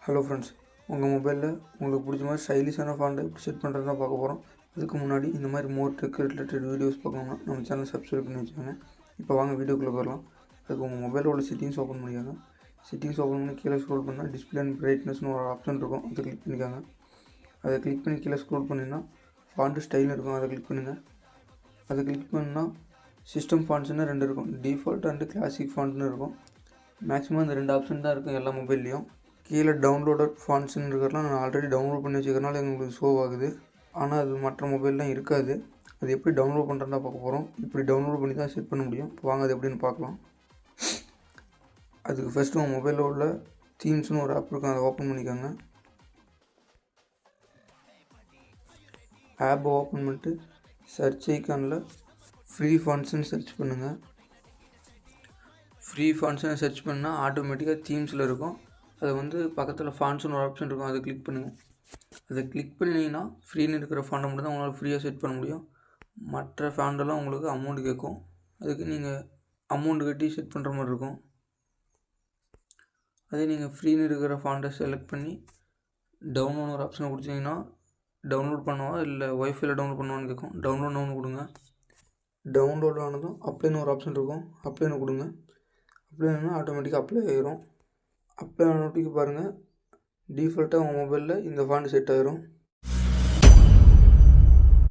Hello friends, உங்கள் மொபைலில் உங்களுக்கு பிடிச்ச மாதிரி ஸ்டைலிஷான ஃபாண்ட்டை எப்படி செட் பண்ணுறது தான் பார்க்க போகிறோம். அதுக்கு முன்னாடி இந்த மாதிரி மோர் டெக் ரிலேட்டட் வீடியோஸ் பார்க்கணும்னா நம்ம சேனல் சப்ஸ்கிரைப் பண்ணி வச்சுக்கோங்க. இப்போ வாங்க வீடியோக்குள்ளே போயிடலாம். அதுக்கு உங்கள் மொபைலோட செட்டிங்ஸ் ஓப்பன் பண்ணிக்கோங்க. செட்டிங்ஸ் ஓப்பன் பண்ணி கீழே ஸ்க்ரோல் பண்ணால் டிஸ்பிளே அண்ட் பிரைட்னஸ்னு ஒரு ஆப்ஷன் இருக்கும், அதை கிளிக் பண்ணிக்கோங்க. அதை கிளிக் பண்ணி கீழே ஸ்க்ரோல் பண்ணிங்கன்னா ஃபாண்ட்டு ஸ்டைல் இருக்கும், அதை கிளிக் பண்ணுங்கள். அதை கிளிக் பண்ணால் சிஸ்டம் ஃபாண்ட்ஸ்னு 2 இருக்கும், டிஃபால்ட் அண்டு கிளாசிக் ஃபாண்ட்னு இருக்கும். மேக்ஸிமம் இந்த 2 ஆப்ஷன் தான் இருக்கும் எல்லா மொபைல்லையும். கீழே டவுன்லோடட் ஃபாண்ட்ஸ்ன்னு இருக்கிறலாம் நான் ஆல்ரெடி டவுன்லோட் பண்ணி வச்சுக்கிறனால எங்களுக்கு ஷோ ஆகுது. ஆனால் அது மற்ற மொபைல்லாம் இருக்காது. அது எப்படி டவுன்லோட் பண்ணுறதா பார்க்க போகிறோம். இப்படி டவுன்லோட் பண்ணி தான் செட் பண்ண முடியும். இப்போ வாங்க அது எப்படின்னு பார்க்கலாம். அதுக்கு ஃபஸ்ட்டு உங்கள் மொபைலில் உள்ள தீம்ஸ்னு ஒரு ஆப் இருக்கும், அதை ஓப்பன் பண்ணிக்கோங்க. ஆப்பை ஓப்பன் பண்ணிட்டு சர்ச் ஐக்கானில் ஃப்ரீ ஃபாண்ட்ஸ்ன்னு சர்ச் பண்ணுங்கள். ஃப்ரீ ஃபாண்ட்ஸ்ன்னு சர்ச் பண்ணால் ஆட்டோமேட்டிக்காக தீம்ஸில் இருக்கும். அது பக்கத்தில் ஃபாண்ட்ஸ்னு ஒரு ஆப்ஷன் இருக்கும், அதை கிளிக் பண்ணுங்கள். அதை கிளிக் பண்ணிங்கன்னா ஃப்ரீன்னு இருக்கிற ஃபாண்ட்டை மட்டும் தான் உங்களால் ஃப்ரீயாக செட் பண்ண முடியும். மற்ற ஃபாண்டெல்லாம் உங்களுக்கு அமௌண்ட் கேட்கும். அதுக்கு நீங்கள் அமௌண்ட் கட்டி செட் பண்ணுற மாதிரி இருக்கும். அதே நீங்கள் ஃப்ரீன்னு இருக்கிற ஃபாண்ட்டை செலக்ட் பண்ணி டவுன்லோட் ஒரு ஆப்ஷனை கொடுத்தீங்கன்னா டவுன்லோட் பண்ணுவா இல்லை ஒய்ஃபைல டவுன்லோட் பண்ணுவான்னு கேட்கும். டவுன்லோட் கொடுங்க. டவுன்லோட் ஆனதும் அப்ளைன்னு ஒரு ஆப்ஷன் இருக்கும், அப்ளைன்னு கொடுங்க. அப்ளைன்னா ஆட்டோமேட்டிக்காக அப்ளை ஆகிரும். அப்ளை ஆனோட்டிக்கு பாருங்கள், டிஃபால்ட்டாக உங்கள் மொபைலில் இந்த ஃபாண்ட் செட் ஆகிரும்.